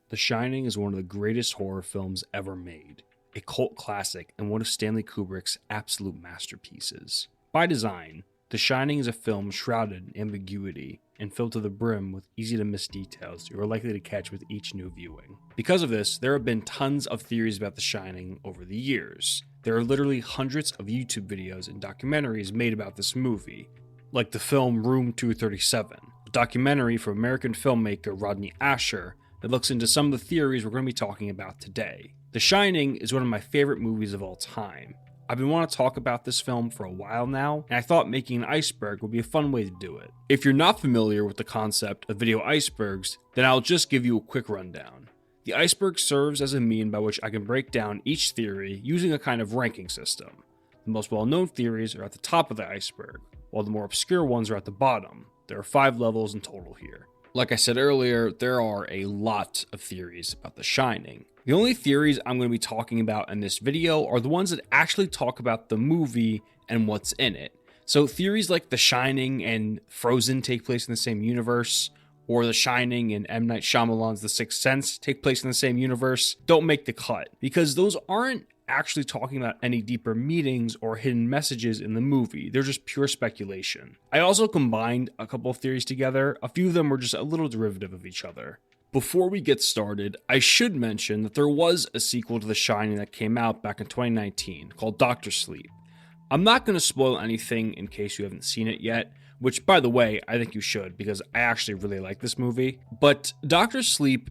The Shining is one of the greatest horror films ever made, a cult classic and one of Stanley Kubrick's absolute masterpieces. By design, The Shining is a film shrouded in ambiguity and filled to the brim with easy-to-miss details you are likely to catch with each new viewing. Because of this, there have been tons of theories about The Shining over the years. There are literally hundreds of YouTube videos and documentaries made about this movie, like the film Room 237, a documentary from American filmmaker Rodney Asher that looks into some of the theories we're going to be talking about today. The Shining is one of my favorite movies of all time. I've been wanting to talk about this film for a while now, and I thought making an iceberg would be a fun way to do it. If you're not familiar with the concept of video icebergs, then I'll just give you a quick rundown. The iceberg serves as a mean by which I can break down each theory using a kind of ranking system. The most well-known theories are at the top of the iceberg, while the more obscure ones are at the bottom. There are 5 levels in total here. Like I said earlier, there are a lot of theories about The Shining. The only theories I'm going to be talking about in this video are the ones that actually talk about the movie and what's in it. So theories like The Shining and Frozen take place in the same universe, or The Shining and M. Night Shyamalan's The Sixth Sense take place in the same universe, don't make the cut, because those aren't actually talking about any deeper meanings or hidden messages in the movie. They're just pure speculation. I also combined a couple of theories together. A few of them were just a little derivative of each other. Before we get started, I should mention that there was a sequel to The Shining that came out back in 2019 called Dr. Sleep. I'm not going to spoil anything in case you haven't seen it yet, which, by the way, I think you should because I actually really like this movie. But Dr. Sleep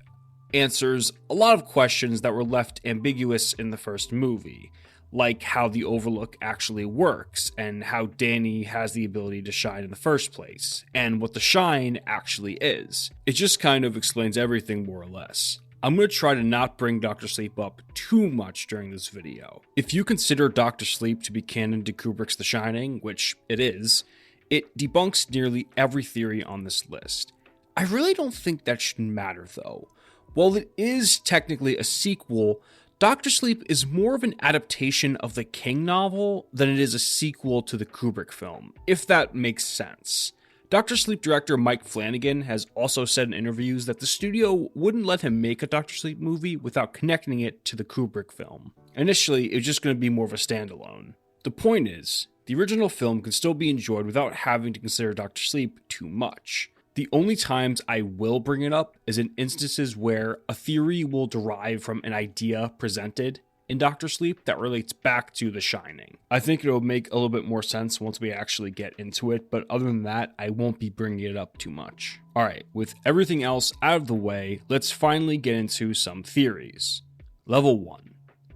answers a lot of questions that were left ambiguous in the first movie, like how the Overlook actually works and how Danny has the ability to shine in the first place, and what the shine actually is. It just kind of explains everything more or less. I'm going to try to not bring Dr. Sleep up too much during this video. If you consider Dr. Sleep to be canon to Kubrick's The Shining, which it is, it debunks nearly every theory on this list. I really don't think that should matter though. While it is technically a sequel, Dr. Sleep is more of an adaptation of the King novel than it is a sequel to the Kubrick film, if that makes sense. Dr. Sleep director Mike Flanagan has also said in interviews that the studio wouldn't let him make a Dr. Sleep movie without connecting it to the Kubrick film. Initially, it was just going to be more of a standalone. The point is, the original film can still be enjoyed without having to consider Dr. Sleep too much. The only times I will bring it up is in instances where a theory will derive from an idea presented in Dr. Sleep that relates back to The Shining. I think it'll make a little bit more sense once we actually get into it, but other than that, I won't be bringing it up too much. Alright, with everything else out of the way, let's finally get into some theories. Level 1.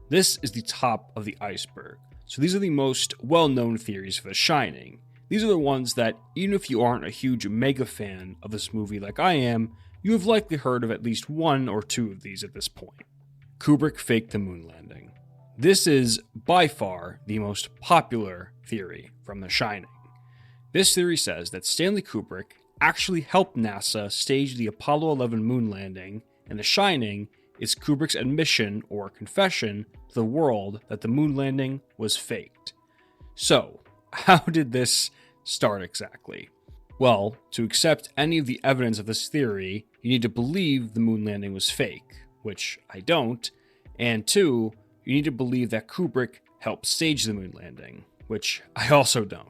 This is the top of the iceberg. So these are the most well-known theories for The Shining. These are the ones that, even if you aren't a huge mega fan of this movie like I am, you have likely heard of at least 1 or 2 of these at this point. Kubrick faked the moon landing. This is, by far, the most popular theory from The Shining. This theory says that Stanley Kubrick actually helped NASA stage the Apollo 11 moon landing, and The Shining is Kubrick's admission or confession to the world that the moon landing was faked. So, how did this start exactly? Well, to accept any of the evidence of this theory, you need to believe the moon landing was fake, which I don't, and 2, you need to believe that Kubrick helped stage the moon landing, which I also don't.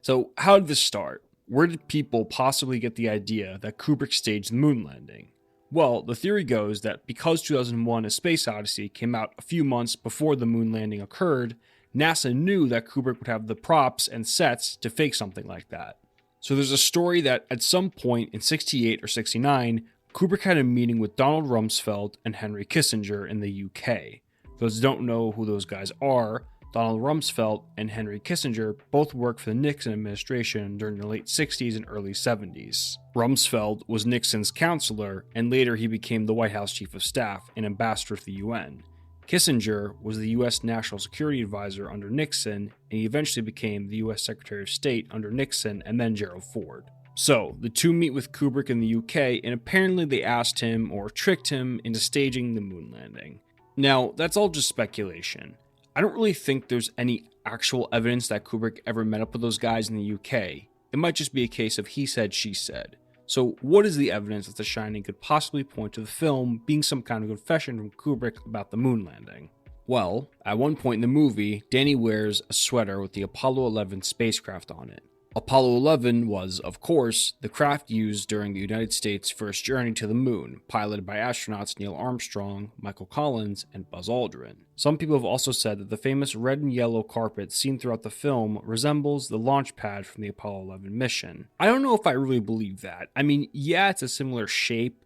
So how did this start? Where did people possibly get the idea that Kubrick staged the moon landing? Well, the theory goes that because 2001: A Space Odyssey came out a few months before the moon landing occurred, NASA knew that Kubrick would have the props and sets to fake something like that. So there's a story that at some point in 68 or 69, Kubrick had a meeting with Donald Rumsfeld and Henry Kissinger in the UK. For those who don't know who those guys are, Donald Rumsfeld and Henry Kissinger both worked for the Nixon administration during the late 60s and early 70s. Rumsfeld was Nixon's counselor, and later he became the White House Chief of Staff and ambassador to the UN. Kissinger was the U.S. National Security Advisor under Nixon, and he eventually became the U.S. Secretary of State under Nixon and then Gerald Ford. So, the two meet with Kubrick in the UK, and apparently they asked him or tricked him into staging the moon landing. Now, that's all just speculation. I don't really think there's any actual evidence that Kubrick ever met up with those guys in the UK. It might just be a case of he said, she said. So what is the evidence that The Shining could possibly point to the film being some kind of confession from Kubrick about the moon landing? Well, at one point in the movie, Danny wears a sweater with the Apollo 11 spacecraft on it. Apollo 11 was, of course, the craft used during the United States' first journey to the moon, piloted by astronauts Neil Armstrong, Michael Collins, and Buzz Aldrin. Some people have also said that the famous red and yellow carpet seen throughout the film resembles the launch pad from the Apollo 11 mission. I don't know if I really believe that. I mean, yeah, it's a similar shape,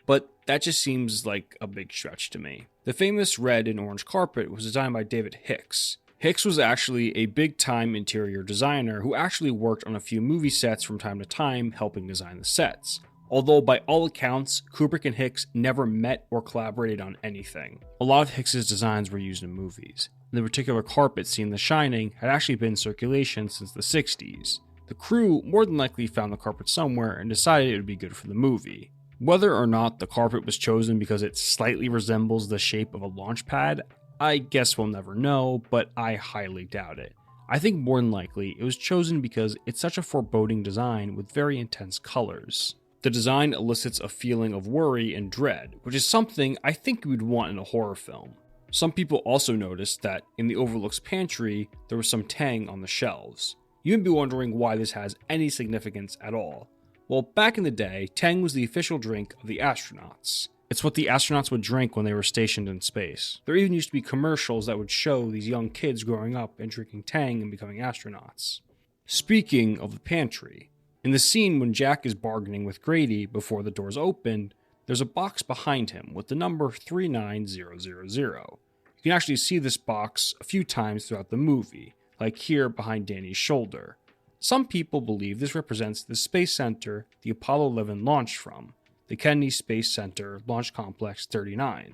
but that just seems like a big stretch to me. The famous red and orange carpet was designed by David Hicks. Hicks was actually a big-time interior designer who actually worked on a few movie sets from time to time, helping design the sets. Although by all accounts, Kubrick and Hicks never met or collaborated on anything. A lot of Hicks's designs were used in movies. And the particular carpet seen in The Shining had actually been in circulation since the 60s. The crew more than likely found the carpet somewhere and decided it would be good for the movie. Whether or not the carpet was chosen because it slightly resembles the shape of a launch pad, I guess we'll never know, but I highly doubt it. I think more than likely it was chosen because it's such a foreboding design with very intense colors. The design elicits a feeling of worry and dread, which is something I think you would want in a horror film. Some people also noticed that in the Overlook's pantry, there was some Tang on the shelves. You may be wondering why this has any significance at all. Well, back in the day, Tang was the official drink of the astronauts. It's what the astronauts would drink when they were stationed in space. There even used to be commercials that would show these young kids growing up and drinking Tang and becoming astronauts. Speaking of the pantry, in the scene when Jack is bargaining with Grady before the doors opened, there's a box behind him with the number 39000. You can actually see this box a few times throughout the movie, like here behind Danny's shoulder. Some people believe this represents the space center the Apollo 11 launched from, the Kennedy Space Center Launch Complex 39.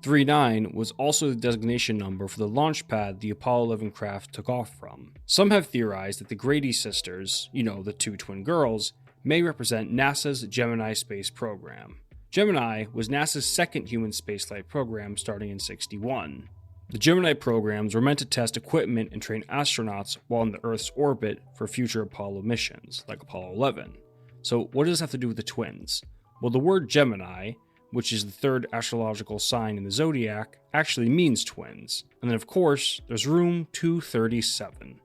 39 was also the designation number for the launch pad the Apollo 11 craft took off from. Some have theorized that the Grady sisters, the two twin girls, may represent NASA's Gemini space program. Gemini was NASA's second human spaceflight program starting in '61. The Gemini programs were meant to test equipment and train astronauts while in the Earth's orbit for future Apollo missions, like Apollo 11. So what does this have to do with the twins? Well, the word Gemini, which is the third astrological sign in the zodiac, actually means twins. And then, of course, there's room 237.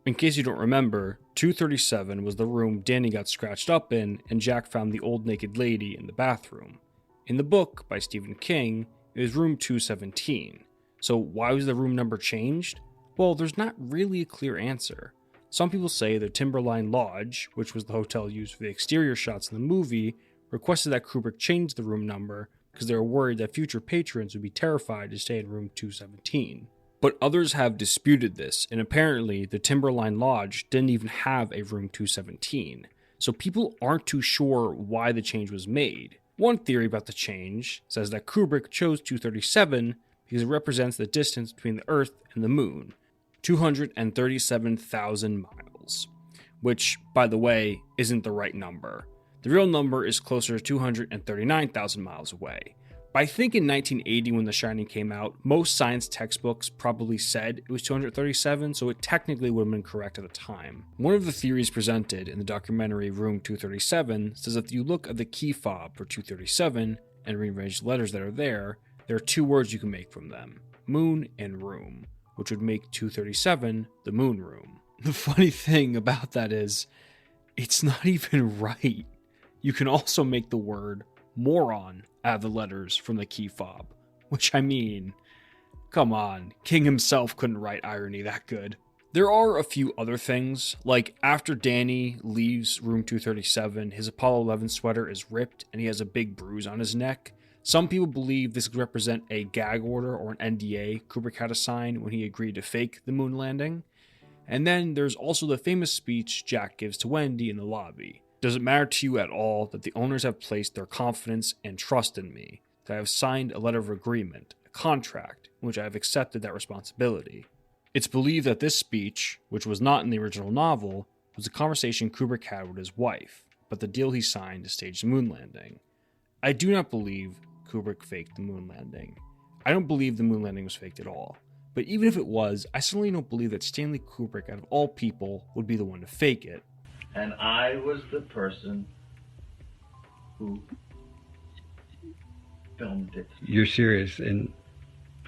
In case you don't remember, 237 was the room Danny got scratched up in, and Jack found the old naked lady in the bathroom. In the book by Stephen King, it was room 217. So why was the room number changed? Well, there's not really a clear answer. Some people say the Timberline Lodge, which was the hotel used for the exterior shots in the movie, requested that Kubrick change the room number because they were worried that future patrons would be terrified to stay in room 217. But others have disputed this, and apparently the Timberline Lodge didn't even have a room 217, so people aren't too sure why the change was made. One theory about the change says that Kubrick chose 237 because it represents the distance between the Earth and the Moon, 237,000 miles, which, by the way, isn't the right number. The real number is closer to 239,000 miles away. But I think in 1980 when The Shining came out, most science textbooks probably said it was 237, so it technically would have been correct at the time. One of the theories presented in the documentary Room 237 says that if you look at the key fob for 237 and rearrange the letters that are there are two words you can make from them, moon and room, which would make 237 the moon room. The funny thing about that is, it's not even right. You can also make the word moron out of the letters from the key fob, which come on, King himself couldn't write irony that good. There are a few other things, like after Danny leaves room 237, his Apollo 11 sweater is ripped and he has a big bruise on his neck. Some people believe this could represent a gag order or an NDA Kubrick had to sign when he agreed to fake the moon landing. And then there's also the famous speech Jack gives to Wendy in the lobby. Does it matter to you at all that the owners have placed their confidence and trust in me, that I have signed a letter of agreement, a contract, in which I have accepted that responsibility? It's believed that this speech, which was not in the original novel, was a conversation Kubrick had with his wife, but the deal he signed to stage the moon landing. I do not believe Kubrick faked the moon landing. I don't believe the moon landing was faked at all. But even if it was, I certainly don't believe that Stanley Kubrick, out of all people, would be the one to fake it. And I was the person who filmed it. You're serious, and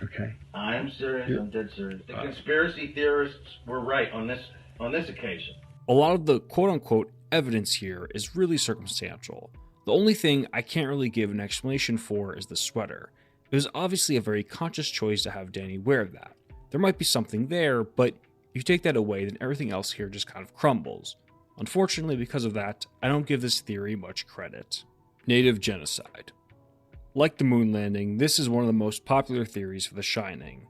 okay. I'm serious. I'm dead serious. The conspiracy theorists were right on this occasion. A lot of the quote-unquote evidence here is really circumstantial. The only thing I can't really give an explanation for is the sweater. It was obviously a very conscious choice to have Danny wear that. There might be something there, but if you take that away, then everything else here just kind of crumbles. Unfortunately, because of that, I don't give this theory much credit. Native genocide. Like the moon landing, this is one of the most popular theories for The Shining.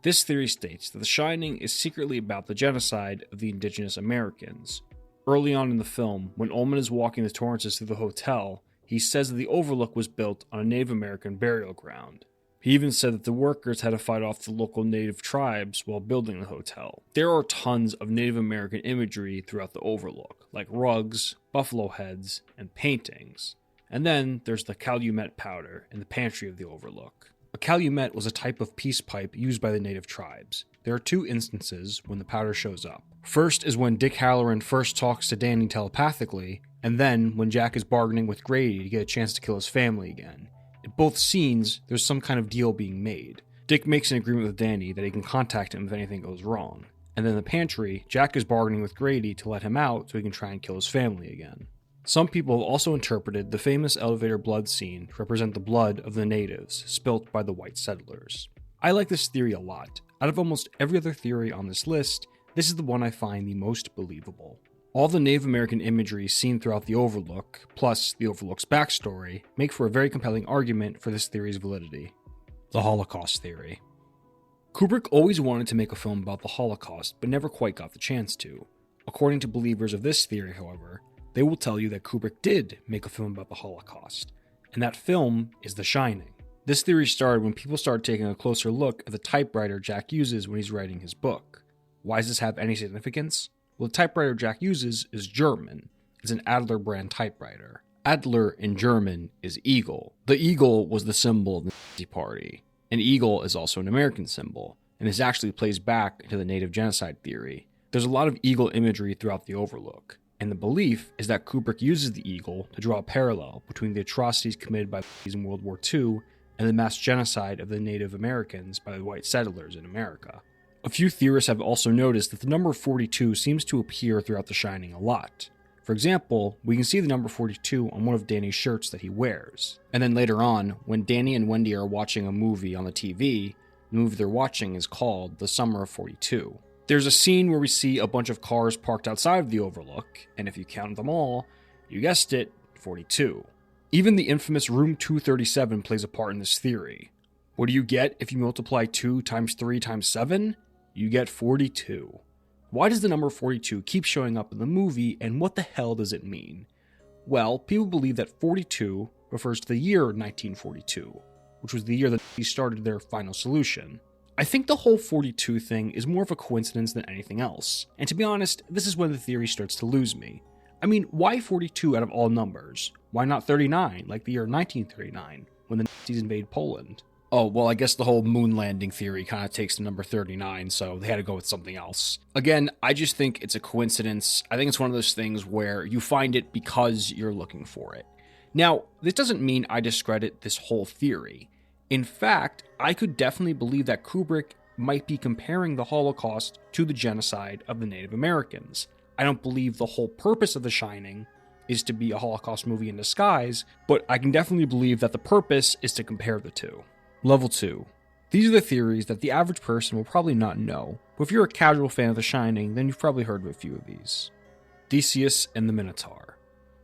This theory states that The Shining is secretly about the genocide of the indigenous Americans. Early on in the film, when Ullman is walking the Torrances through the hotel, he says that the Overlook was built on a Native American burial ground. He even said that the workers had to fight off the local native tribes while building the hotel. There are tons of Native American imagery throughout the Overlook, like rugs, buffalo heads, and paintings. And then there's the calumet powder in the pantry of the Overlook. A calumet was a type of peace pipe used by the native tribes. There are two instances when the powder shows up. First is when Dick Halloran first talks to Danny telepathically, and then when Jack is bargaining with Grady to get a chance to kill his family again. In both scenes, there's some kind of deal being made. Dick makes an agreement with Danny that he can contact him if anything goes wrong. And then in the pantry, Jack is bargaining with Grady to let him out so he can try and kill his family again. Some people have also interpreted the famous elevator blood scene to represent the blood of the natives spilt by the white settlers. I like this theory a lot. Out of almost every other theory on this list, this is the one I find the most believable. All the Native American imagery seen throughout the Overlook, plus the Overlook's backstory, make for a very compelling argument for this theory's validity. The Holocaust theory. Kubrick always wanted to make a film about the Holocaust, but never quite got the chance to. According to believers of this theory, however, they will tell you that Kubrick did make a film about the Holocaust, and that film is The Shining. This theory started when people started taking a closer look at the typewriter Jack uses when he's writing his book. Why does this have any significance? Well, the typewriter Jack uses is German. It's an Adler brand typewriter. Adler in German is eagle. The eagle was the symbol of the Nazi Party. An eagle is also an American symbol, and this actually plays back into the native genocide theory. There's a lot of eagle imagery throughout the Overlook, and the belief is that Kubrick uses the eagle to draw a parallel between the atrocities committed by the Nazis in World War II and the mass genocide of the Native Americans by the white settlers in America. A few theorists have also noticed that the number 42 seems to appear throughout The Shining a lot. For example, we can see the number 42 on one of Danny's shirts that he wears. And then later on, when Danny and Wendy are watching a movie on the TV, the movie they're watching is called The Summer of 42. There's a scene where we see a bunch of cars parked outside of the Overlook, and if you count them all, you guessed it, 42. Even the infamous Room 237 plays a part in this theory. What do you get if you multiply 2 times 3 times 7? You get 42. Why does the number 42 keep showing up in the movie, and what the hell does it mean? Well, people believe that 42 refers to the year 1942, which was the year that they started their final solution. I think the whole 42 thing is more of a coincidence than anything else, and to be honest, this is when the theory starts to lose me. I mean, why 42 out of all numbers? Why not 39, like the year 1939, when the Nazis invade Poland? Oh, well, I guess the whole Moonlanding theory kind of takes the number 39, so they had to go with something else. Again, I just think it's a coincidence. I think it's one of those things where you find it because you're looking for it. Now, this doesn't mean I discredit this whole theory. In fact, I could definitely believe that Kubrick might be comparing the Holocaust to the genocide of the Native Americans. I don't believe the whole purpose of The Shining is to be a Holocaust movie in disguise, but I can definitely believe that the purpose is to compare the two. Level 2. These are the theories that the average person will probably not know, but if you're a casual fan of The Shining, then you've probably heard of a few of these. Theseus and the Minotaur.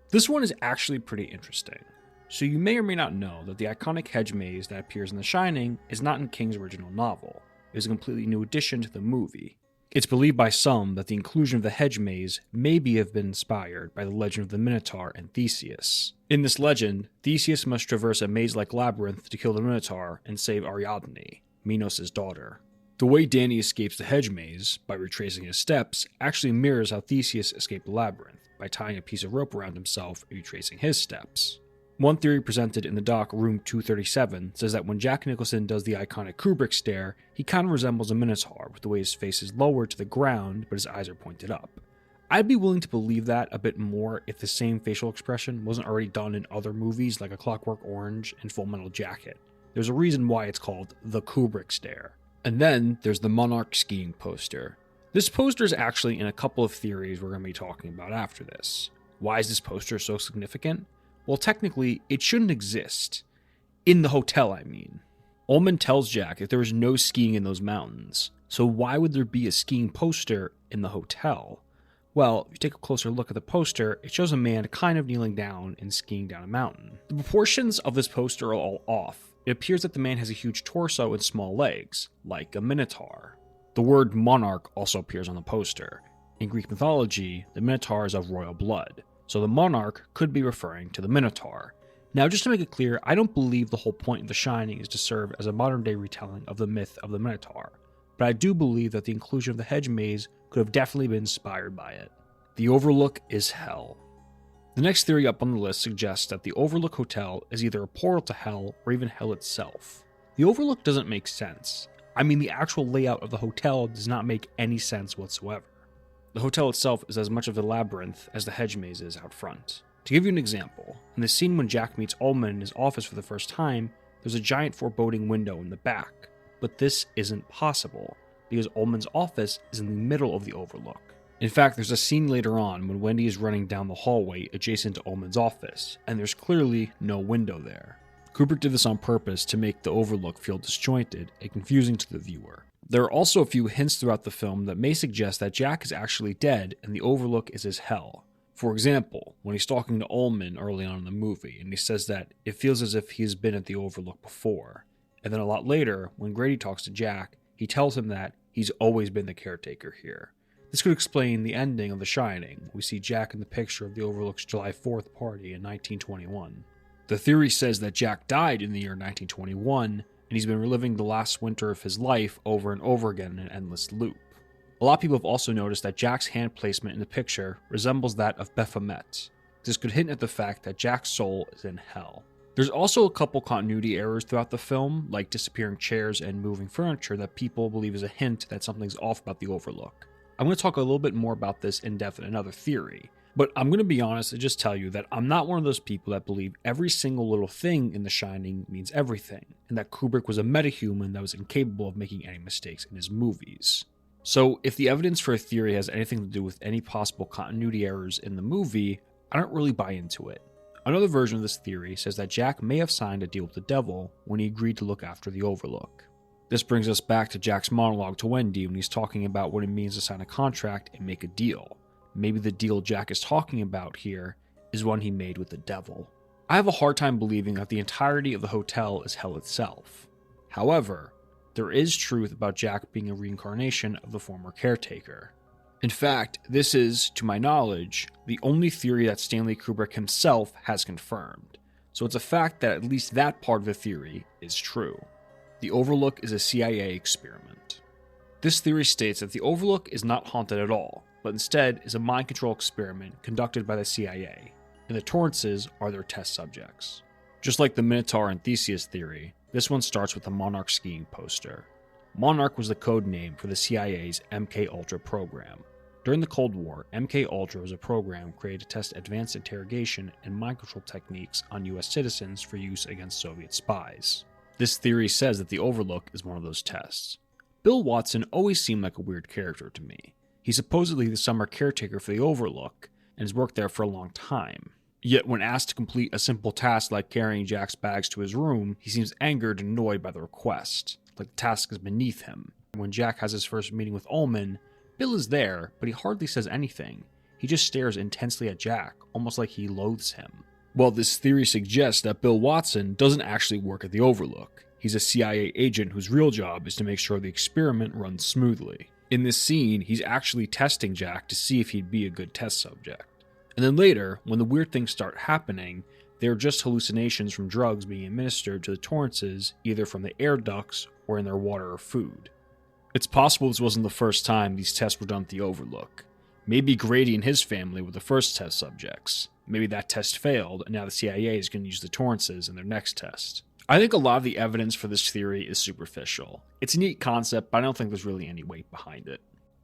This one is actually pretty interesting. So you may or may not know that the iconic hedge maze that appears in The Shining is not in King's original novel. It is a completely new addition to the movie. It's believed by some that the inclusion of the hedge maze maybe have been inspired by the legend of the Minotaur and Theseus. In this legend, Theseus must traverse a maze-like labyrinth to kill the Minotaur and save Ariadne, Minos' daughter. The way Danny escapes the hedge maze, by retracing his steps, actually mirrors how Theseus escaped the labyrinth, by tying a piece of rope around himself and retracing his steps. One theory presented in the doc Room 237 says that when Jack Nicholson does the iconic Kubrick stare, he kind of resembles a Minotaur with the way his face is lowered to the ground but his eyes are pointed up. I'd be willing to believe that a bit more if the same facial expression wasn't already done in other movies like A Clockwork Orange and Full Metal Jacket. There's a reason why it's called the Kubrick stare. And then there's the Monarch skiing poster. This poster is actually in a couple of theories we're going to be talking about after this. Why is this poster so significant? Well, technically, it shouldn't exist. In the hotel, I mean. Ullman tells Jack that there is no skiing in those mountains, so why would there be a skiing poster in the hotel? Well, if you take a closer look at the poster, it shows a man kind of kneeling down and skiing down a mountain. The proportions of this poster are all off. It appears that the man has a huge torso and small legs, like a minotaur. The word monarch also appears on the poster. In Greek mythology, the minotaur is of royal blood, so the monarch could be referring to the minotaur. Now, just to make it clear, I don't believe the whole point of The Shining is to serve as a modern-day retelling of the myth of the Minotaur, but I do believe that the inclusion of the hedge maze could have definitely been inspired by it. The Overlook is hell. The next theory up on the list suggests that the Overlook Hotel is either a portal to hell or even hell itself. The Overlook doesn't make sense. I mean, the actual layout of the hotel does not make any sense whatsoever. The hotel itself is as much of a labyrinth as the hedge maze is out front. To give you an example, in the scene when Jack meets Ullman in his office for the first time, there's a giant foreboding window in the back. But this isn't possible, because Ullman's office is in the middle of the Overlook. In fact, there's a scene later on when Wendy is running down the hallway adjacent to Ullman's office, and there's clearly no window there. Kubrick did this on purpose to make the Overlook feel disjointed and confusing to the viewer. There are also a few hints throughout the film that may suggest that Jack is actually dead and the Overlook is his hell. For example, when he's talking to Ullman early on in the movie, and he says that it feels as if he's been at the Overlook before. And then a lot later, when Grady talks to Jack, he tells him that he's always been the caretaker here. This could explain the ending of The Shining. We see Jack in the picture of the Overlook's July 4th party in 1921. The theory says that Jack died in the year 1921, and he's been reliving the last winter of his life over and over again in an endless loop. A lot of people have also noticed that Jack's hand placement in the picture resembles that of Baphomet. This could hint at the fact that Jack's soul is in hell. There's also a couple continuity errors throughout the film, like disappearing chairs and moving furniture, that people believe is a hint that something's off about the Overlook. I'm going to talk a little bit more about this in depth in another theory, but I'm going to be honest and just tell you that I'm not one of those people that believe every single little thing in The Shining means everything, and that Kubrick was a metahuman that was incapable of making any mistakes in his movies. So, if the evidence for a theory has anything to do with any possible continuity errors in the movie, I don't really buy into it. Another version of this theory says that Jack may have signed a deal with the devil when he agreed to look after the Overlook. This brings us back to Jack's monologue to Wendy when he's talking about what it means to sign a contract and make a deal. Maybe the deal Jack is talking about here is one he made with the devil. I have a hard time believing that the entirety of the hotel is hell itself. However, there is truth about Jack being a reincarnation of the former caretaker. In fact, this is, to my knowledge, the only theory that Stanley Kubrick himself has confirmed, so it's a fact that at least that part of the theory is true. The Overlook is a CIA experiment. This theory states that the Overlook is not haunted at all, but instead is a mind control experiment conducted by the CIA, and the Torrances are their test subjects. Just like the Minotaur and Theseus theory, this one starts with the Monarch skiing poster. Monarch was the code name for the CIA's MK-Ultra program. During the Cold War, MK-Ultra was a program created to test advanced interrogation and mind control techniques on US citizens for use against Soviet spies. This theory says that the Overlook is one of those tests. Bill Watson always seemed like a weird character to me. He's supposedly the summer caretaker for the Overlook, and has worked there for a long time. Yet when asked to complete a simple task like carrying Jack's bags to his room, he seems angered and annoyed by the request, like the task is beneath him. When Jack has his first meeting with Ullman, Bill is there, but he hardly says anything. He just stares intensely at Jack, almost like he loathes him. Well, this theory suggests that Bill Watson doesn't actually work at the Overlook. He's a CIA agent whose real job is to make sure the experiment runs smoothly. In this scene, he's actually testing Jack to see if he'd be a good test subject. And then later, when the weird things start happening, they are just hallucinations from drugs being administered to the Torrances, either from the air ducts or in their water or food. It's possible this wasn't the first time these tests were done at the Overlook. Maybe Grady and his family were the first test subjects. Maybe that test failed, and now the CIA is going to use the Torrances in their next test. I think a lot of the evidence for this theory is superficial. It's a neat concept, but I don't think there's really any weight behind it.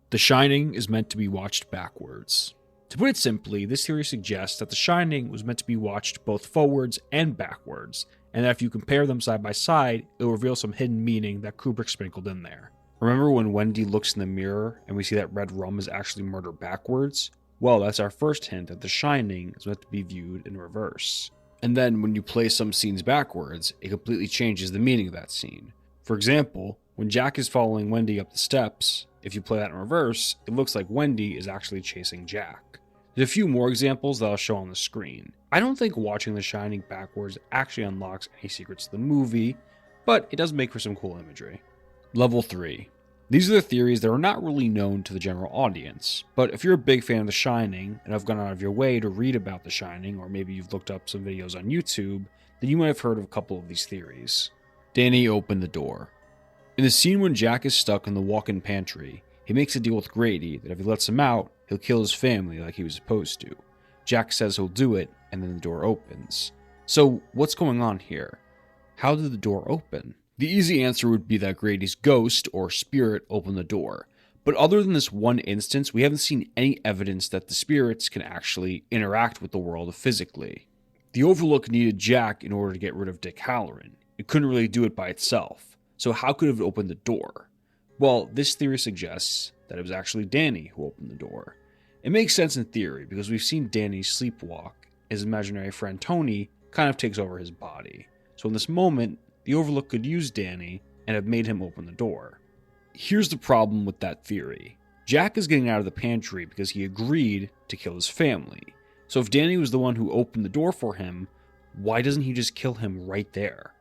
The Shining is meant to be watched backwards. To put it simply, this theory suggests that The Shining was meant to be watched both forwards and backwards, and that if you compare them side by side, it will reveal some hidden meaning that Kubrick sprinkled in there. Remember when Wendy looks in the mirror and we see that red rum is actually murder backwards? Well, that's our first hint that The Shining is meant to be viewed in reverse. And then when you play some scenes backwards, it completely changes the meaning of that scene. For example, when Jack is following Wendy up the steps, if you play that in reverse, it looks like Wendy is actually chasing Jack. There's a few more examples that I'll show on the screen. I don't think watching The Shining backwards actually unlocks any secrets to the movie, but it does make for some cool imagery. Level 3. These are the theories that are not really known to the general audience, but if you're a big fan of The Shining and have gone out of your way to read about The Shining, or maybe you've looked up some videos on YouTube, then you might have heard of a couple of these theories. Danny opened the door. In the scene when Jack is stuck in the walk-in pantry, he makes a deal with Grady that if he lets him out, he'll kill his family like he was supposed to. Jack says he'll do it, and then the door opens. So, what's going on here? How did the door open? The easy answer would be that Grady's ghost, or spirit, opened the door. But other than this one instance, we haven't seen any evidence that the spirits can actually interact with the world physically. The Overlook needed Jack in order to get rid of Dick Halloran. It couldn't really do it by itself. So how could it have opened the door? Well, this theory suggests that it was actually Danny who opened the door. It makes sense in theory because we've seen Danny sleepwalk. His imaginary friend Tony kind of takes over his body. So in this moment, the Overlook could use Danny and have made him open the door. Here's the problem with that theory. Jack is getting out of the pantry because he agreed to kill his family. So if Danny was the one who opened the door for him, why doesn't he just kill him right there?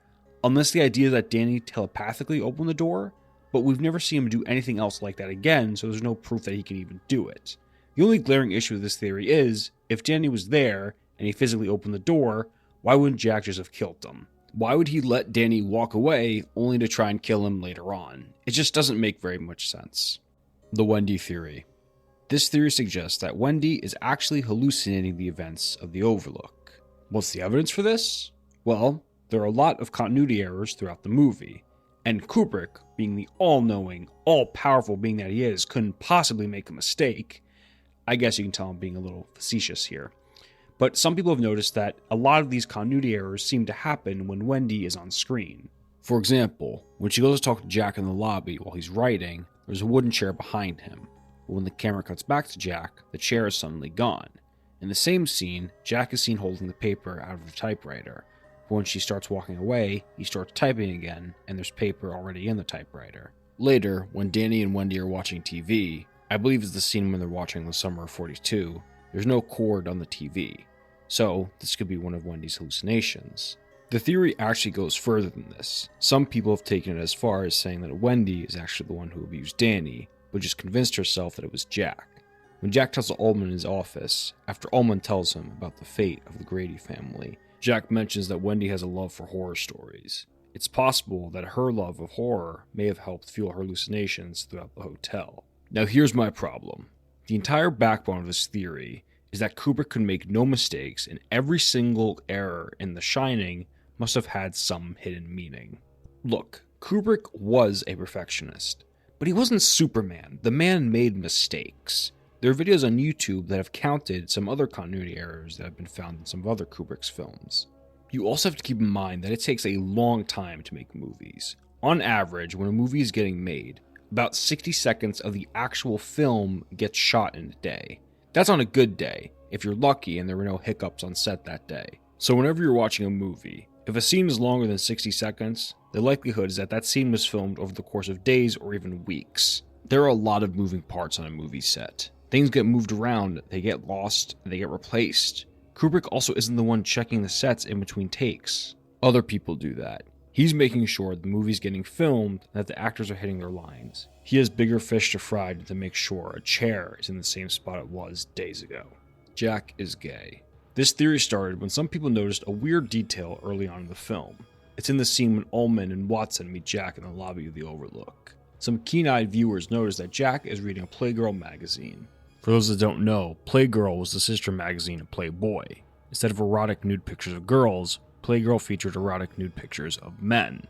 Unless the idea that Danny telepathically opened the door, but we've never seen him do anything else like that again, so there's no proof that he can even do it. The only glaring issue with this theory is, if Danny was there and he physically opened the door, why wouldn't Jack just have killed him? Why would he let Danny walk away only to try and kill him later on? It just doesn't make very much sense. The Wendy Theory. This theory suggests that Wendy is actually hallucinating the events of the Overlook. What's the evidence for this? Well, there are a lot of continuity errors throughout the movie, and Kubrick, being the all-knowing, all-powerful being that he is, couldn't possibly make a mistake. I guess you can tell I'm being a little facetious here. But some people have noticed that a lot of these continuity errors seem to happen when Wendy is on screen. For example, when she goes to talk to Jack in the lobby while he's writing, there's a wooden chair behind him. But when the camera cuts back to Jack, the chair is suddenly gone. In the same scene, Jack is seen holding the paper out of the typewriter. But when she starts walking away, he starts typing again, and there's paper already in the typewriter. Later, when Danny and Wendy are watching TV, I believe it's the scene when they're watching The Summer of 42, there's no cord on the TV. So, this could be one of Wendy's hallucinations. The theory actually goes further than this. Some people have taken it as far as saying that Wendy is actually the one who abused Danny, but just convinced herself that it was Jack. When Jack tells Ullman in his office, after Ullman tells him about the fate of the Grady family, Jack mentions that Wendy has a love for horror stories. It's possible that her love of horror may have helped fuel her hallucinations throughout the hotel. Now here's my problem. The entire backbone of this theory is that Kubrick could make no mistakes, and every single error in The Shining must have had some hidden meaning. Look, Kubrick was a perfectionist, but he wasn't Superman. The man made mistakes. There are videos on YouTube that have counted some other continuity errors that have been found in some of other Kubrick's films. You also have to keep in mind that it takes a long time to make movies. On average, when a movie is getting made, about 60 seconds of the actual film gets shot in a day. That's on a good day, if you're lucky and there were no hiccups on set that day. So whenever you're watching a movie, if a scene is longer than 60 seconds, the likelihood is that that scene was filmed over the course of days or even weeks. There are a lot of moving parts on a movie set. Things get moved around, they get lost, and they get replaced. Kubrick also isn't the one checking the sets in between takes. Other people do that. He's making sure the movie's getting filmed and that the actors are hitting their lines. He has bigger fish to fry to make sure a chair is in the same spot it was days ago. Jack is gay. This theory started when some people noticed a weird detail early on in the film. It's in the scene when Ullman and Watson meet Jack in the lobby of the Overlook. Some keen-eyed viewers noticed that Jack is reading a Playgirl magazine. For those that don't know, Playgirl was the sister magazine of Playboy. Instead of erotic nude pictures of girls, Playgirl featured erotic nude pictures of men.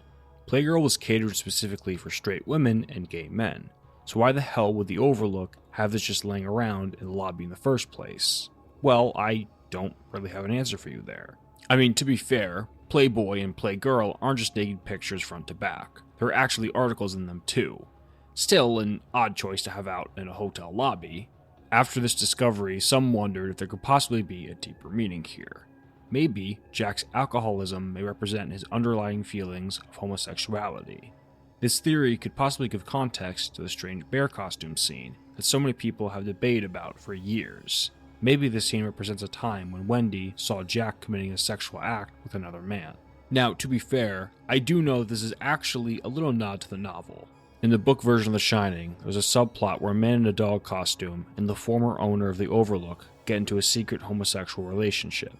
Playgirl was catered specifically for straight women and gay men. So why the hell would the Overlook have this just laying around in the lobby in the first place? Well, I don't really have an answer for you there. I mean, to be fair, Playboy and Playgirl aren't just naked pictures front to back. There are actually articles in them too. Still, an odd choice to have out in a hotel lobby. After this discovery, some wondered if there could possibly be a deeper meaning here. Maybe Jack's alcoholism may represent his underlying feelings of homosexuality. This theory could possibly give context to the strange bear costume scene that so many people have debated about for years. Maybe this scene represents a time when Wendy saw Jack committing a sexual act with another man. Now, to be fair, I do know this is actually a little nod to the novel. In the book version of The Shining, there's a subplot where a man in a dog costume and the former owner of the Overlook get into a secret homosexual relationship.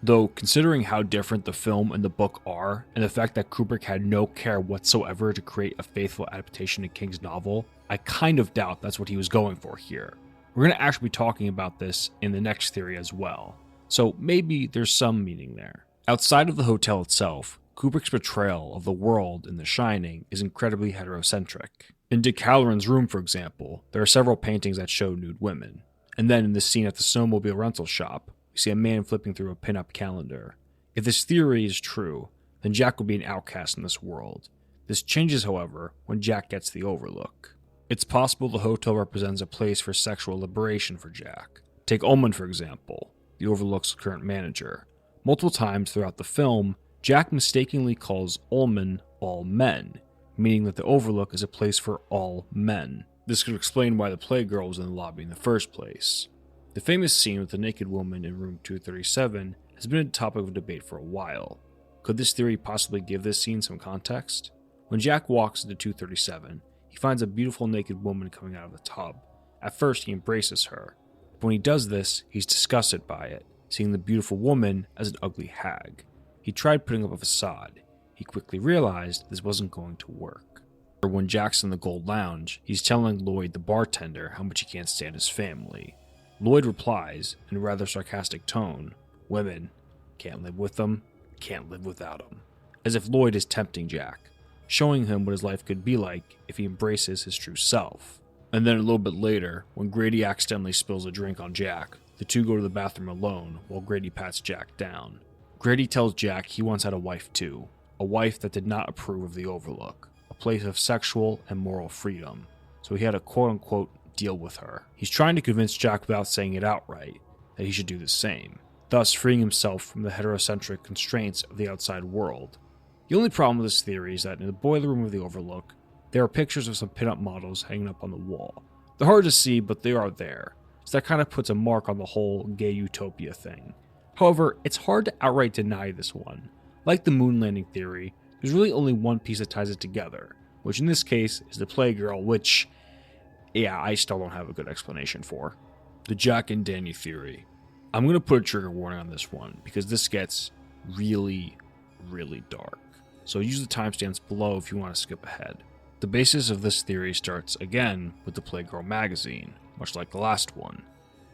Though, considering how different the film and the book are, and the fact that Kubrick had no care whatsoever to create a faithful adaptation of King's novel, I kind of doubt that's what he was going for here. We're going to actually be talking about this in the next theory as well, so maybe there's some meaning there. Outside of the hotel itself, Kubrick's portrayal of the world in The Shining is incredibly heterocentric. In Dick Halloran's room, for example, there are several paintings that show nude women. And then in the scene at the snowmobile rental shop, we see a man flipping through a pin-up calendar. If this theory is true, then Jack will be an outcast in this world. This changes, however, when Jack gets the Overlook. It's possible the hotel represents a place for sexual liberation for Jack. Take Ullman, for example, the Overlook's current manager. Multiple times throughout the film, Jack mistakenly calls Ullman all men, meaning that the Overlook is a place for all men. This could explain why the Playgirl was in the lobby in the first place. The famous scene with the naked woman in room 237 has been a topic of debate for a while. Could this theory possibly give this scene some context? When Jack walks into 237, he finds a beautiful naked woman coming out of the tub. At first, he embraces her, but when he does this, he's disgusted by it, seeing the beautiful woman as an ugly hag. He tried putting up a facade. He quickly realized this wasn't going to work. When Jack's in the Gold Lounge, he's telling Lloyd, the bartender, how much he can't stand his family. Lloyd replies, in a rather sarcastic tone, "Women, can't live with them, can't live without them," as if Lloyd is tempting Jack, showing him what his life could be like if he embraces his true self. And then a little bit later, when Grady accidentally spills a drink on Jack, the two go to the bathroom alone while Grady pats Jack down. Grady tells Jack he once had a wife too, a wife that did not approve of the Overlook, a place of sexual and moral freedom, so he had a quote-unquote deal with her. He's trying to convince Jack without saying it outright that he should do the same, thus freeing himself from the heterocentric constraints of the outside world. The only problem with this theory is that in the boiler room of the Overlook, there are pictures of some pin-up models hanging up on the wall. They're hard to see, but they are there, so that kind of puts a mark on the whole gay utopia thing. However, it's hard to outright deny this one. Like the Moonlanding theory, there's really only one piece that ties it together, which in this case is the Playgirl, which, yeah, I still don't have a good explanation for. The Jack and Danny theory. I'm going to put a trigger warning on this one, because this gets really, really dark. So use the timestamps below if you want to skip ahead. The basis of this theory starts again with the Playgirl magazine, much like the last one.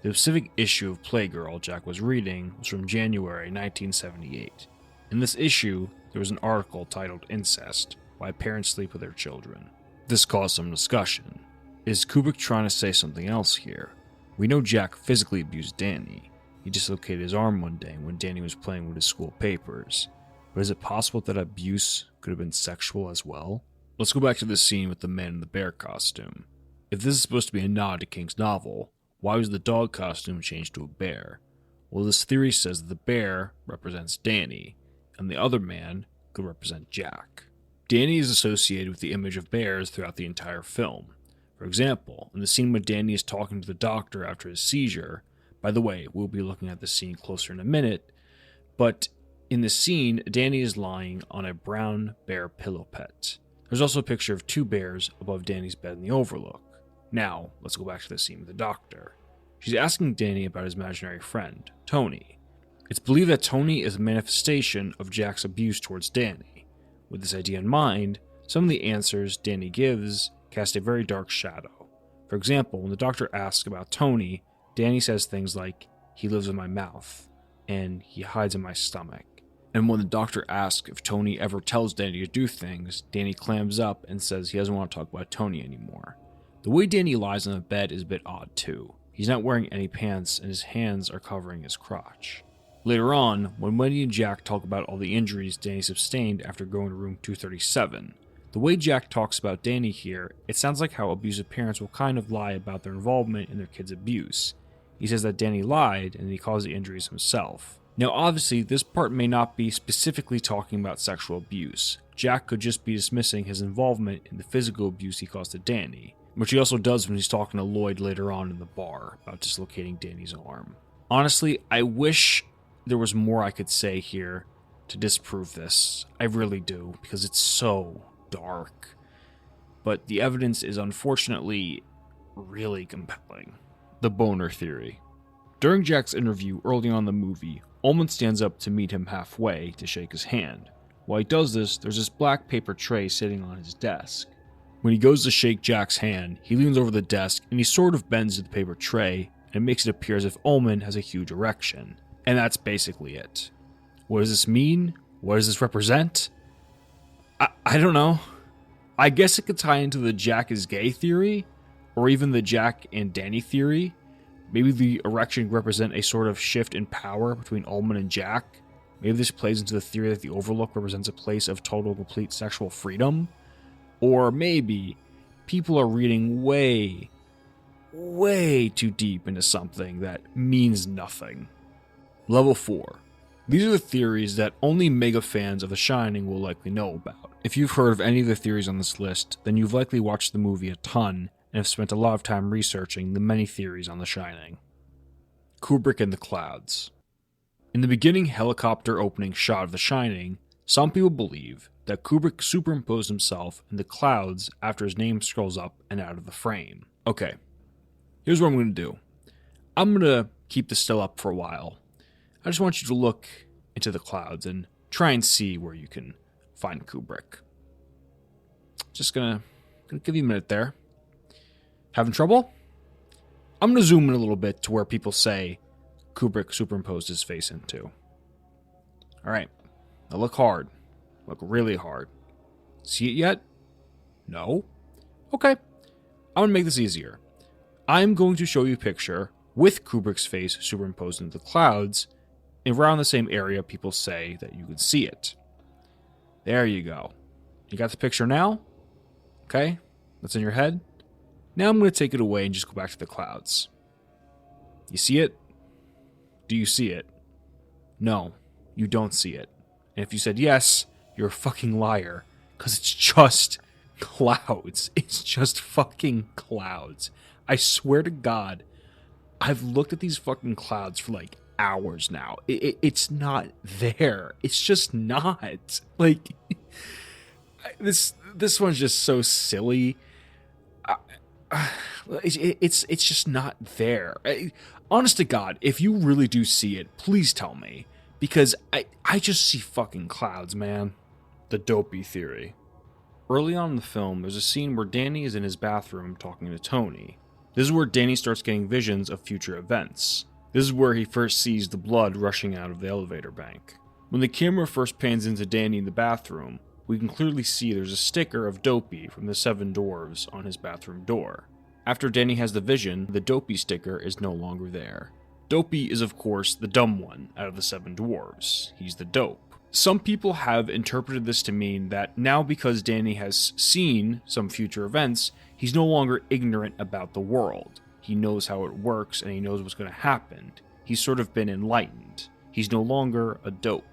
The specific issue of Playgirl Jack was reading was from January 1978. In this issue, there was an article titled "Incest: Why Parents Sleep with Their Children." This caused some discussion. Is Kubrick trying to say something else here? We know Jack physically abused Danny. He dislocated his arm one day when Danny was playing with his school papers. But is it possible that abuse could have been sexual as well? Let's go back to the scene with the man in the bear costume. If this is supposed to be a nod to King's novel, why was the dog costume changed to a bear? Well, this theory says that the bear represents Danny, and the other man could represent Jack. Danny is associated with the image of bears throughout the entire film. For example, in the scene when Danny is talking to the doctor after his seizure, by the way, we'll be looking at this scene closer in a minute, but in the scene, Danny is lying on a brown bear pillow pet. There's also a picture of two bears above Danny's bed in the Overlook. Now, let's go back to the scene with the doctor. She's asking Danny about his imaginary friend, Tony. It's believed that Tony is a manifestation of Jack's abuse towards Danny. With this idea in mind, some of the answers Danny gives cast a very dark shadow. For example, when the doctor asks about Tony, Danny says things like, "He lives in my mouth," and "He hides in my stomach." And when the doctor asks if Tony ever tells Danny to do things, Danny clams up and says he doesn't want to talk about Tony anymore. The way Danny lies on the bed is a bit odd too. He's not wearing any pants and his hands are covering his crotch. Later on, when Wendy and Jack talk about all the injuries Danny sustained after going to room 237, the way Jack talks about Danny here, it sounds like how abusive parents will kind of lie about their involvement in their kids' abuse. He says that Danny lied and he caused the injuries himself. Now obviously, this part may not be specifically talking about sexual abuse. Jack could just be dismissing his involvement in the physical abuse he caused to Danny, which he also does when he's talking to Lloyd later on in the bar about dislocating Danny's arm. Honestly, I wish there was more I could say here to disprove this. I really do, because it's so dark. But the evidence is unfortunately really compelling. The boner theory. During Jack's interview early on in the movie, Ullman stands up to meet him halfway to shake his hand. While he does this, there's this black paper tray sitting on his desk. When he goes to shake Jack's hand, he leans over the desk and he sort of bends to the paper tray, and it makes it appear as if Ullman has a huge erection. And that's basically it. What does this mean? What does this represent? I don't know. I guess it could tie into the Jack is gay theory, or even the Jack and Danny theory. Maybe the erection could represent a sort of shift in power between Ullman and Jack. Maybe this plays into the theory that the Overlook represents a place of total, complete sexual freedom. Or maybe people are reading way too deep into something that means nothing. Level 4. These are the theories that only mega fans of The Shining will likely know about. If you've heard of any of the theories on this list, then you've likely watched the movie a ton and have spent a lot of time researching the many theories on The Shining. Kubrick and the clouds. In the beginning helicopter opening shot of The Shining, some people believe that Kubrick superimposed himself in the clouds after his name scrolls up and out of the frame. Okay, here's what I'm going to do. I'm going to keep this still up for a while. I just want you to look into the clouds and try and see where you can find Kubrick. Just gonna give you a minute there. Having trouble? I'm gonna zoom in a little bit to where people say Kubrick superimposed his face into. Alright, now look hard. Look really hard. See it yet? No? Okay, I'm gonna make this easier. I'm going to show you a picture with Kubrick's face superimposed into the clouds, and around the same area people say that you can see it. There you go. You got the picture now? Okay, that's in your head. Now I'm going to take it away and just go back to the clouds. You see it? Do you see it? No, you don't see it. And if you said yes, you're a fucking liar, because it's just clouds. It's just fucking clouds. I swear to God, I've looked at these fucking clouds for like hours now. It's not there. It's just not. Like, this one's just so silly. It's just not there. Honest to God, if you really do see it, please tell me, because I just see fucking clouds, man. The Dopey theory. Early on in the film, there's a scene where Danny is in his bathroom talking to Tony. This is where Danny starts getting visions of future events. This is where he first sees the blood rushing out of the elevator bank. When the camera first pans into Danny in the bathroom, we can clearly see there's a sticker of Dopey from the Seven Dwarves on his bathroom door. After Danny has the vision, the Dopey sticker is no longer there. Dopey is of course the dumb one out of the Seven Dwarves. He's the dope. Some people have interpreted this to mean that now because Danny has seen some future events, he's no longer ignorant about the world. He knows how it works and he knows what's going to happen. He's sort of been enlightened. He's no longer a dope.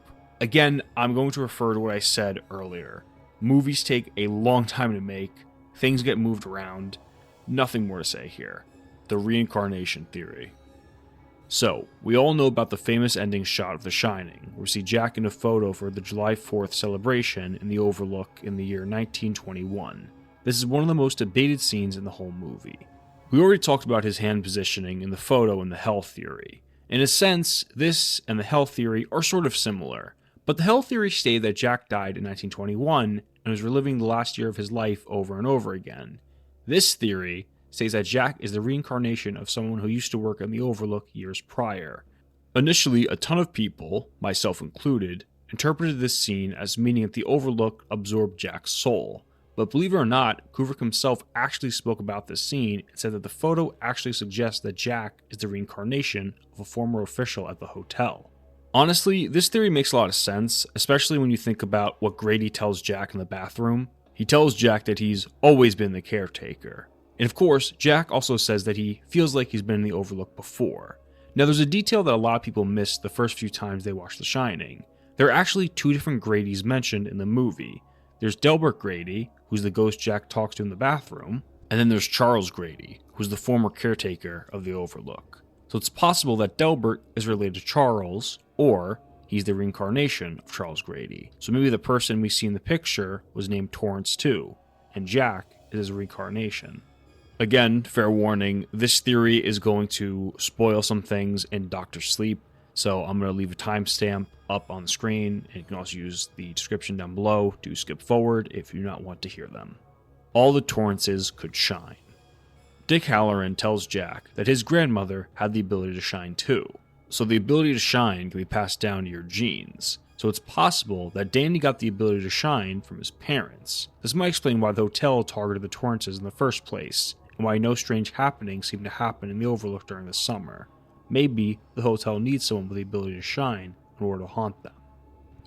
Again, I'm going to refer to what I said earlier. Movies take a long time to make. Things get moved around. Nothing more to say here. The reincarnation theory. So, we all know about the famous ending shot of The Shining, where we see Jack in a photo for the July 4th celebration in the Overlook in the year 1921. This is one of the most debated scenes in the whole movie. We already talked about his hand positioning in the photo in the Hell theory. In a sense, this and the Hell theory are sort of similar, but the Hell theory stated that Jack died in 1921 and was reliving the last year of his life over and over again. This theory states that Jack is the reincarnation of someone who used to work in the Overlook years prior. Initially, a ton of people, myself included, interpreted this scene as meaning that the Overlook absorbed Jack's soul. But believe it or not, Kubrick himself actually spoke about this scene and said that the photo actually suggests that Jack is the reincarnation of a former official at the hotel. Honestly, this theory makes a lot of sense, especially when you think about what Grady tells Jack in the bathroom. He tells Jack that he's always been the caretaker. And of course, Jack also says that he feels like he's been in the Overlook before. Now there's a detail that a lot of people missed the first few times they watched The Shining. There are actually two different Gradys mentioned in the movie. There's Delbert Grady, who's the ghost Jack talks to in the bathroom, and then there's Charles Grady, who's the former caretaker of the Overlook. So it's possible that Delbert is related to Charles, or he's the reincarnation of Charles Grady. So maybe the person we see in the picture was named Torrance too, and Jack is his reincarnation. Again, fair warning, this theory is going to spoil some things in Dr. Sleep, so I'm going to leave a timestamp up on the screen, and you can also use the description down below to skip forward if you do not want to hear them. All the Torrances could shine. Dick Halloran tells Jack that his grandmother had the ability to shine too, so the ability to shine can be passed down to your genes. So it's possible that Danny got the ability to shine from his parents. This might explain why the hotel targeted the Torrances in the first place, and why no strange happenings seem to happen in the Overlook during the summer. Maybe the hotel needs someone with the ability to shine in order to haunt them.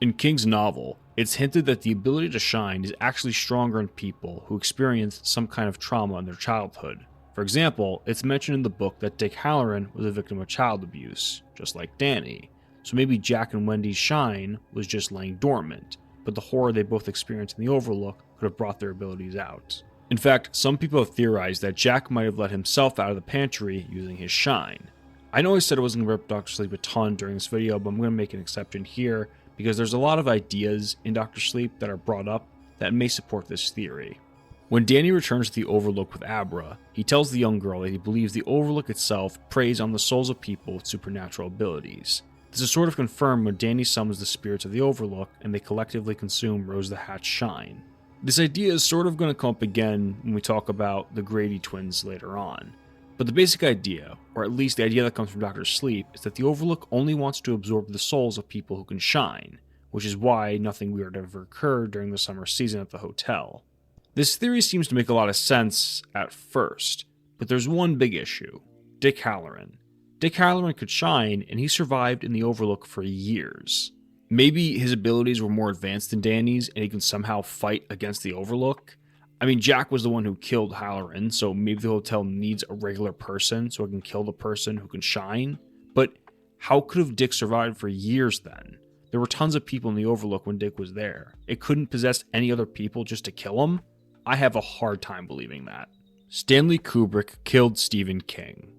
In King's novel, it's hinted that the ability to shine is actually stronger in people who experienced some kind of trauma in their childhood. For example, it's mentioned in the book that Dick Halloran was a victim of child abuse, just like Danny. So maybe Jack and Wendy's shine was just laying dormant, but the horror they both experienced in the Overlook could have brought their abilities out. In fact, some people have theorized that Jack might have let himself out of the pantry using his shine. I know I said I wasn't going to rip Dr. Sleep a ton during this video, but I'm going to make an exception here because there's a lot of ideas in Dr. Sleep that are brought up that may support this theory. When Danny returns to the Overlook with Abra, he tells the young girl that he believes the Overlook itself preys on the souls of people with supernatural abilities. This is sort of confirmed when Danny summons the spirits of the Overlook and they collectively consume Rose the Hat's shine. This idea is sort of going to come up again when we talk about the Grady twins later on. But the basic idea, or at least the idea that comes from Dr. Sleep, is that the Overlook only wants to absorb the souls of people who can shine, which is why nothing weird ever occurred during the summer season at the hotel. This theory seems to make a lot of sense at first, but there's one big issue: Dick Halloran. Dick Halloran could shine, and he survived in the Overlook for years. Maybe his abilities were more advanced than Danny's, and he can somehow fight against the Overlook. I mean, Jack was the one who killed Halloran, so maybe the hotel needs a regular person so it can kill the person who can shine. But how could have Dick survived for years then? There were tons of people in the Overlook when Dick was there. It couldn't possess any other people just to kill him? I have a hard time believing that. Stanley Kubrick killed Stephen King.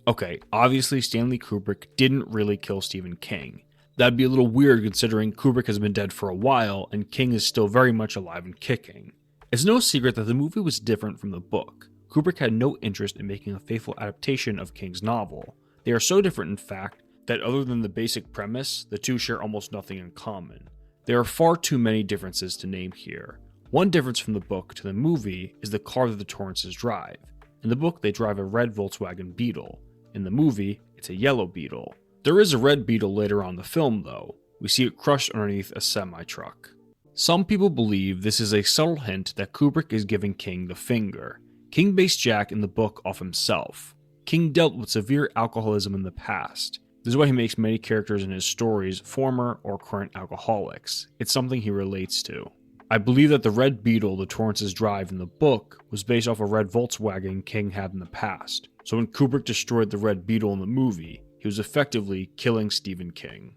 Okay, obviously Stanley Kubrick didn't really kill Stephen King. That'd be a little weird considering Kubrick has been dead for a while and King is still very much alive and kicking. It's no secret that the movie was different from the book. Kubrick had no interest in making a faithful adaptation of King's novel. They are so different, in fact, that other than the basic premise, the two share almost nothing in common. There are far too many differences to name here. One difference from the book to the movie is the car that the Torrances drive. In the book, they drive a red Volkswagen Beetle. In the movie, it's a yellow Beetle. There is a red Beetle later on in the film, though. We see it crushed underneath a semi-truck. Some people believe this is a subtle hint that Kubrick is giving King the finger. King based Jack in the book off himself. King dealt with severe alcoholism in the past. This is why he makes many characters in his stories former or current alcoholics. It's something he relates to. I believe that the red Beetle the Torrances drive in the book was based off a red Volkswagen King had in the past. So when Kubrick destroyed the red Beetle in the movie, he was effectively killing Stephen King.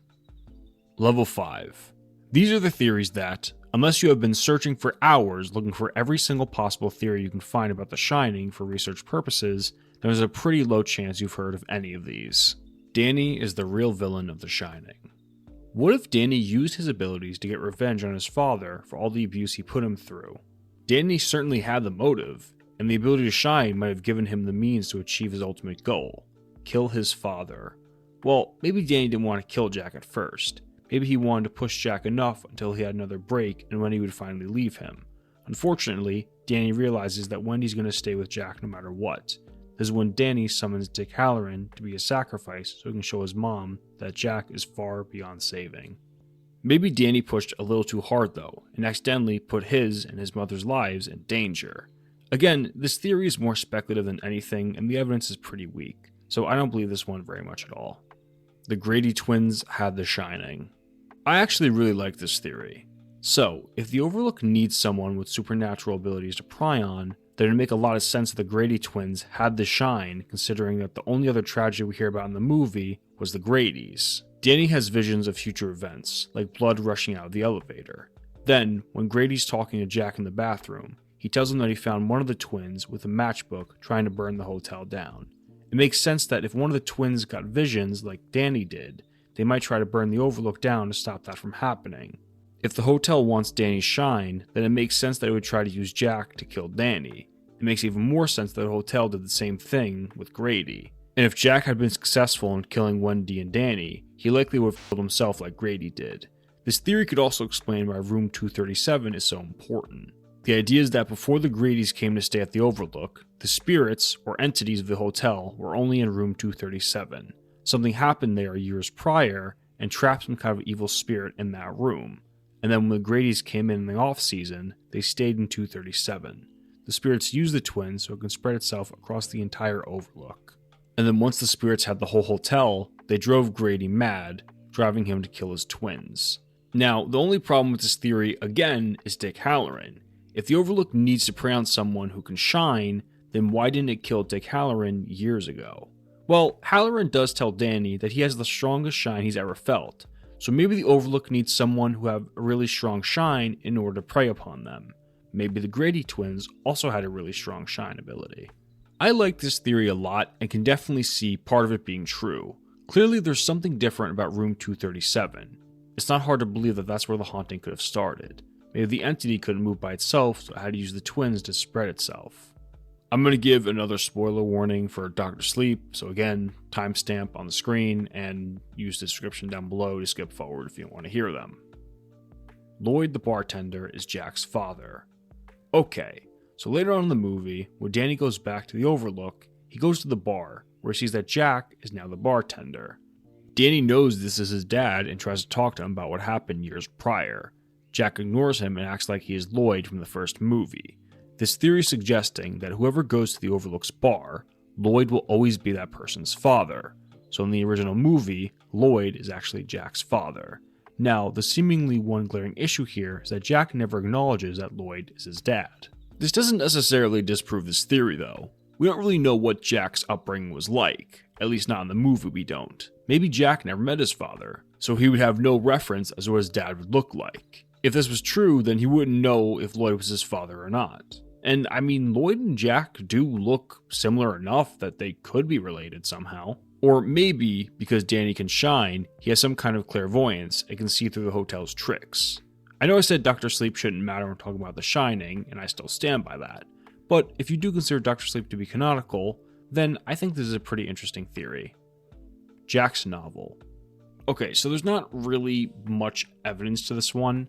Level 5. These are the theories that, unless you have been searching for hours looking for every single possible theory you can find about The Shining for research purposes, there's a pretty low chance you've heard of any of these. Danny is the real villain of The Shining. What if Danny used his abilities to get revenge on his father for all the abuse he put him through? Danny certainly had the motive, and the ability to shine might have given him the means to achieve his ultimate goal: kill his father. Well, maybe Danny didn't want to kill Jack at first. Maybe he wanted to push Jack enough until he had another break and Wendy would finally leave him. Unfortunately, Danny realizes that Wendy's going to stay with Jack no matter what. This is when Danny summons Dick Halloran to be a sacrifice so he can show his mom that Jack is far beyond saving. Maybe Danny pushed a little too hard though, and accidentally put his and his mother's lives in danger. Again, this theory is more speculative than anything, and the evidence is pretty weak, so I don't believe this one very much at all. The Grady twins had the Shining. I actually really like this theory. So, if the Overlook needs someone with supernatural abilities to pry on, then it would make a lot of sense that the Grady twins had the shine, considering that the only other tragedy we hear about in the movie was the Gradys. Danny has visions of future events, like blood rushing out of the elevator. Then, when Grady's talking to Jack in the bathroom, he tells him that he found one of the twins with a matchbook trying to burn the hotel down. It makes sense that if one of the twins got visions like Danny did, they might try to burn the Overlook down to stop that from happening. If the hotel wants Danny's shine, then it makes sense that it would try to use Jack to kill Danny. It makes even more sense that the hotel did the same thing with Grady. And if Jack had been successful in killing Wendy and Danny, he likely would have killed himself like Grady did. This theory could also explain why room 237 is so important. The idea is that before the Gradys came to stay at the Overlook, the spirits or entities of the hotel were only in room 237. Something happened there years prior and trapped some kind of evil spirit in that room. And then when the Gradys came in the off-season, they stayed in 237. The spirits used the twins so it can spread itself across the entire Overlook. And then once the spirits had the whole hotel, they drove Grady mad, driving him to kill his twins. Now, the only problem with this theory, again, is Dick Halloran. If the Overlook needs to prey on someone who can shine, then why didn't it kill Dick Halloran years ago? Well, Halloran does tell Danny that he has the strongest shine he's ever felt, so maybe the Overlook needs someone who have a really strong shine in order to prey upon them. Maybe the Grady twins also had a really strong shine ability. I like this theory a lot and can definitely see part of it being true. Clearly there's something different about room 237. It's not hard to believe that that's where the haunting could have started. Maybe the entity couldn't move by itself, so it had to use the twins to spread itself. I'm going to give another spoiler warning for Dr. Sleep, so again, timestamp on the screen and use the description down below to skip forward if you don't want to hear them. Lloyd the bartender is Jack's father. Okay, so later on in the movie, when Danny goes back to the Overlook, he goes to the bar, where he sees that Jack is now the bartender. Danny knows this is his dad and tries to talk to him about what happened years prior. Jack ignores him and acts like he is Lloyd from the first movie. This theory suggesting that whoever goes to the Overlook's bar, Lloyd will always be that person's father. So in the original movie, Lloyd is actually Jack's father. Now, the seemingly one glaring issue here is that Jack never acknowledges that Lloyd is his dad. This doesn't necessarily disprove this theory though. We don't really know what Jack's upbringing was like, at least not in the movie we don't. Maybe Jack never met his father, so he would have no reference as to what his dad would look like. If this was true, then he wouldn't know if Lloyd was his father or not. And I mean, Lloyd and Jack do look similar enough that they could be related somehow. Or maybe, because Danny can shine, he has some kind of clairvoyance and can see through the hotel's tricks. I know I said Dr. Sleep shouldn't matter when talking about The Shining, and I still stand by that. But if you do consider Dr. Sleep to be canonical, then I think this is a pretty interesting theory. Jack's novel. Okay, so there's not really much evidence to this one,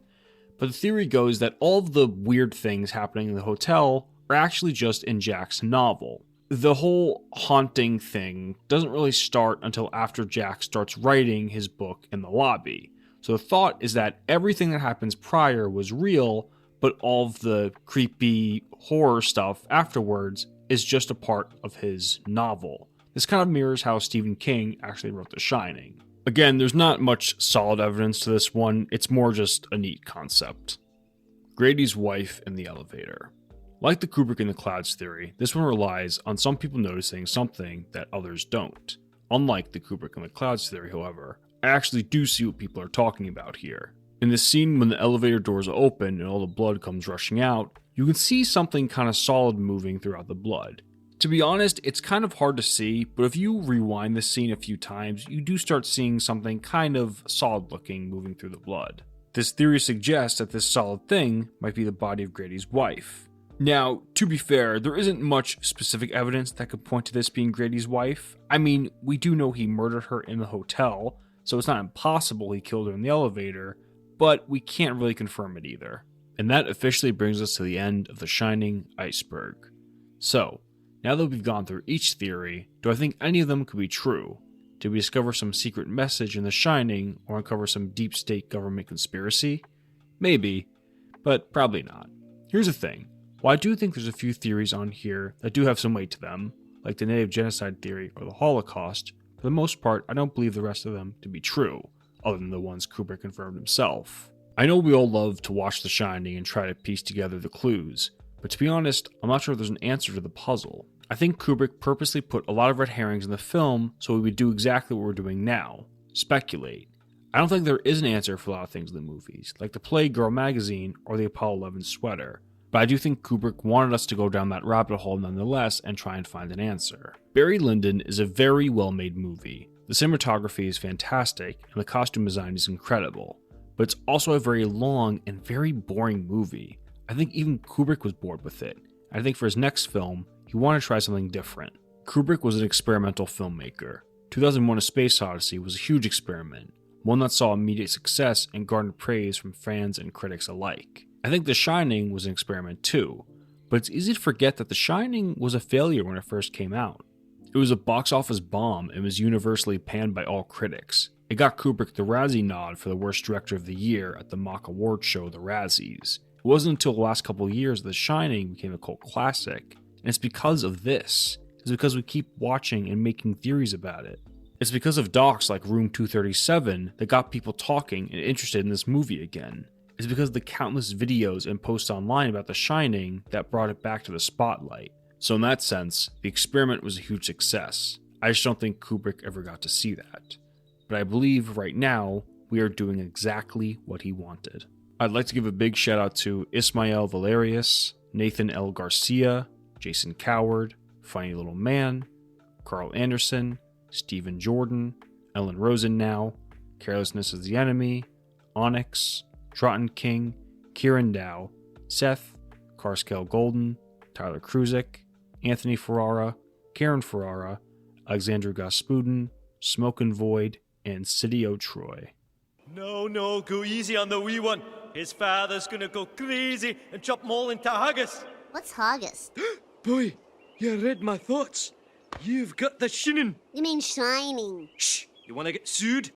but the theory goes that all of the weird things happening in the hotel are actually just in Jack's novel. The whole haunting thing doesn't really start until after Jack starts writing his book in the lobby. So the thought is that everything that happens prior was real, but all of the creepy horror stuff afterwards is just a part of his novel. This kind of mirrors how Stephen King actually wrote The Shining. Again, there's not much solid evidence to this one, it's more just a neat concept. Grady's wife in the elevator. Like the Kubrick and the Clouds theory, this one relies on some people noticing something that others don't. Unlike the Kubrick and the Clouds theory, however, I actually do see what people are talking about here. In the scene when the elevator doors open and all the blood comes rushing out, you can see something kind of solid moving throughout the blood. To be honest, it's kind of hard to see, but if you rewind this scene a few times, you do start seeing something kind of solid looking moving through the blood. This theory suggests that this solid thing might be the body of Grady's wife. Now, to be fair, there isn't much specific evidence that could point to this being Grady's wife. I mean, we do know he murdered her in the hotel, so it's not impossible he killed her in the elevator, but we can't really confirm it either. And that officially brings us to the end of the Shining Iceberg. So, now that we've gone through each theory, do I think any of them could be true? Did we discover some secret message in The Shining or uncover some deep state government conspiracy? Maybe, but probably not. Here's the thing. While I do think there's a few theories on here that do have some weight to them, like the native genocide theory or the Holocaust, for the most part, I don't believe the rest of them to be true, other than the ones Kubrick confirmed himself. I know we all love to watch The Shining and try to piece together the clues, but to be honest, I'm not sure there's an answer to the puzzle. I think Kubrick purposely put a lot of red herrings in the film so we would do exactly what we're doing now, speculate. I don't think there is an answer for a lot of things in the movies, like the Playgirl magazine or the Apollo 11 sweater, but I do think Kubrick wanted us to go down that rabbit hole nonetheless and try and find an answer. Barry Lyndon is a very well-made movie. The cinematography is fantastic and the costume design is incredible, but it's also a very long and very boring movie. I think even Kubrick was bored with it. I think for his next film, he wanted to try something different. Kubrick was an experimental filmmaker. 2001: A Space Odyssey was a huge experiment, one that saw immediate success and garnered praise from fans and critics alike. I think The Shining was an experiment too, but it's easy to forget that The Shining was a failure when it first came out. It was a box office bomb and was universally panned by all critics. It got Kubrick the Razzie nod for the worst director of the year at the mock award show, the Razzies. It wasn't until the last couple of years that The Shining became a cult classic, and it's because of this. It's because we keep watching and making theories about it. It's because of docs like Room 237 that got people talking and interested in this movie again. It's because of the countless videos and posts online about The Shining that brought it back to the spotlight. So in that sense, the experiment was a huge success. I just don't think Kubrick ever got to see that. But I believe right now, we are doing exactly what he wanted. I'd like to give a big shout out to Ismael Valerius, Nathan L. Garcia, Jason Coward, Funny Little Man, Carl Anderson, Stephen Jordan, Ellen Rosennow, Carelessness is the Enemy, Onyx, Trotton King, Kieran Dow, Seth, Karskel Golden, Tyler Kruzik, Anthony Ferrara, Karen Ferrara, Alexandra Gospudin, Smokin' Void, and Sidio Troy. No, go easy on the wee one. His father's gonna go crazy and chop them all into haggis. What's haggis? Boy, you read my thoughts. You've got the shinin'. You mean shining? Shh, you wanna get sued?